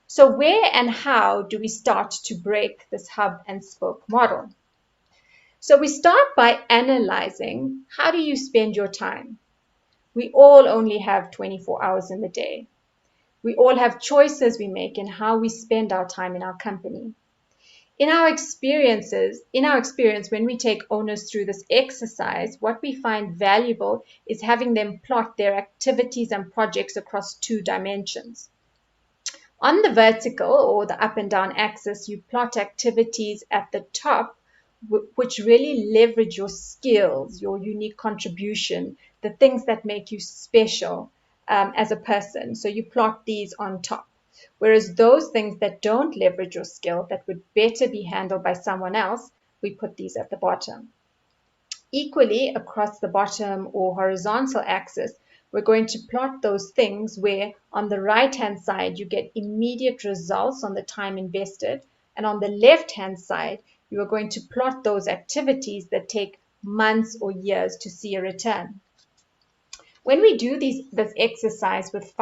So where and how do we start to break this hub and spoke model? So we start by analyzing, how do you spend your time? We all only have 24 hours in the day. We all have choices we make in how we spend our time in our company. In our experience, when we take owners through this exercise, what we find valuable is having them plot their activities and projects across 2 dimensions. On the vertical or the up and down axis, you plot activities at the top, which really leverage your skills, your unique contribution, the things that make you special as a person. So you plot these on top. Whereas those things that don't leverage your skill, that would better be handled by someone else, we put these at the bottom. Equally, across the bottom or horizontal axis, we're going to plot those things where on the right-hand side, you get immediate results on the time invested. And on the left-hand side, you are going to plot those activities that take months or years to see a return. When we do this exercise with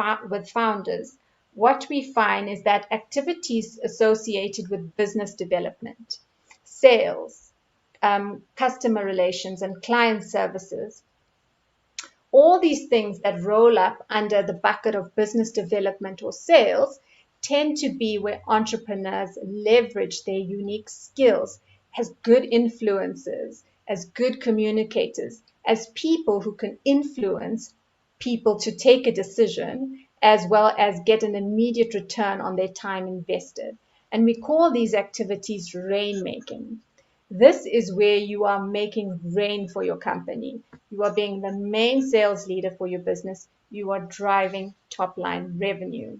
founders, what we find is that activities associated with business development, sales, customer relations, and client services, all these things that roll up under the bucket of business development or sales tend to be where entrepreneurs leverage their unique skills as good influencers, as good communicators, as people who can influence people to take a decision, as well as get an immediate return on their time invested. And we call these activities rainmaking. This is where you are making rain for your company. You are being the main sales leader for your business. You are driving top line revenue.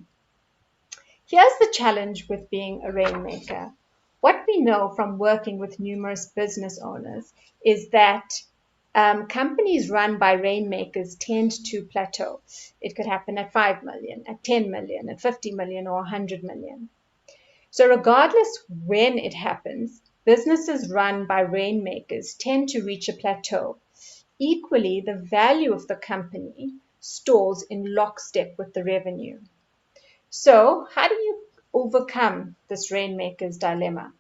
Here's the challenge with being a rainmaker. What we know from working with numerous business owners is that companies run by rainmakers tend to plateau. It could happen at 5 million, at 10 million, at 50 million, or 100 million. So regardless when it happens, businesses run by rainmakers tend to reach a plateau. Equally, the value of the company stalls in lockstep with the revenue. So how do you overcome this rainmaker's dilemma?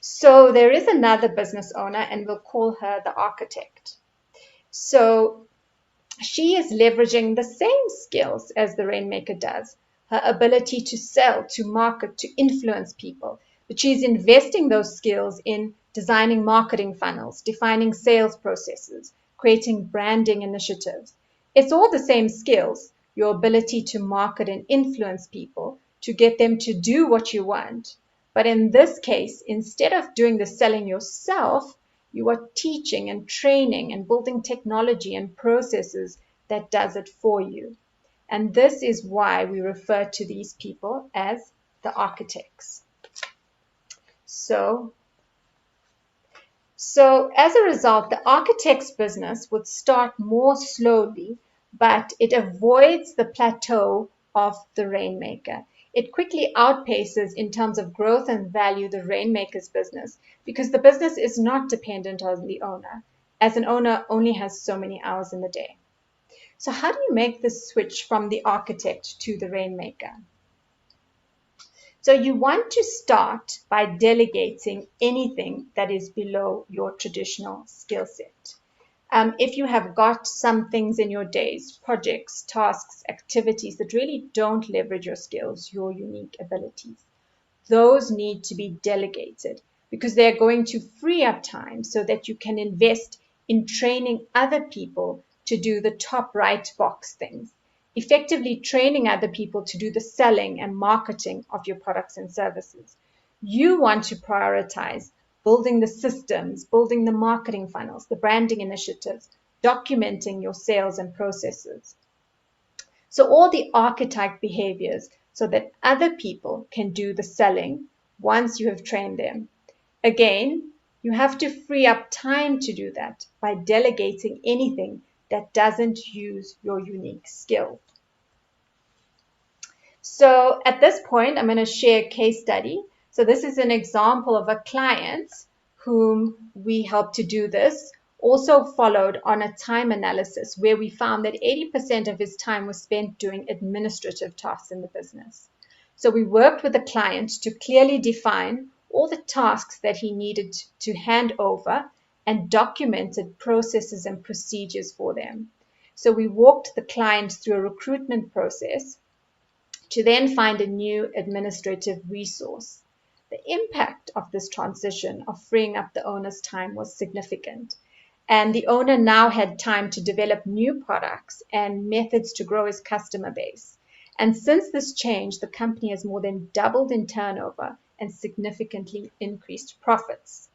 So there is another business owner, and we'll call her the architect. So she is leveraging the same skills as the rainmaker does, her ability to sell, to market, to influence people. But she's investing those skills in designing marketing funnels, defining sales processes, creating branding initiatives. It's all the same skills, your ability to market and influence people, to get them to do what you want. But in this case, instead of doing the selling yourself, you are teaching and training and building technology and processes that does it for you. And this is why we refer to these people as the architects. So as a result, the architect's business would start more slowly, but it avoids the plateau of the rainmaker. It quickly outpaces in terms of growth and value the rainmaker's business because the business is not dependent on the owner, as an owner only has so many hours in the day. So how do you make the switch from the architect to the rainmaker? So you want to start by delegating anything that is below your traditional skill set. If you have got some things in your days, projects, tasks, activities that really don't leverage your skills, your unique abilities, those need to be delegated because they're going to free up time so that you can invest in training other people to do the top right box things, effectively training other people to do the selling and marketing of your products and services. You want to prioritize building the systems, building the marketing funnels, the branding initiatives, documenting your sales and processes. So all the archetype behaviors so that other people can do the selling once you have trained them. Again, you have to free up time to do that by delegating anything that doesn't use your unique skills. So at this point, I'm going to share a case study. So this is an example of a client whom we helped to do this, also followed on a time analysis where we found that 80% of his time was spent doing administrative tasks in the business. So we worked with the client to clearly define all the tasks that he needed to hand over and documented processes and procedures for them. So we walked the client through a recruitment process to then find a new administrative resource. The impact of this transition of freeing up the owner's time was significant. And the owner now had time to develop new products and methods to grow his customer base. And since this change, the company has more than doubled in turnover and significantly increased profits.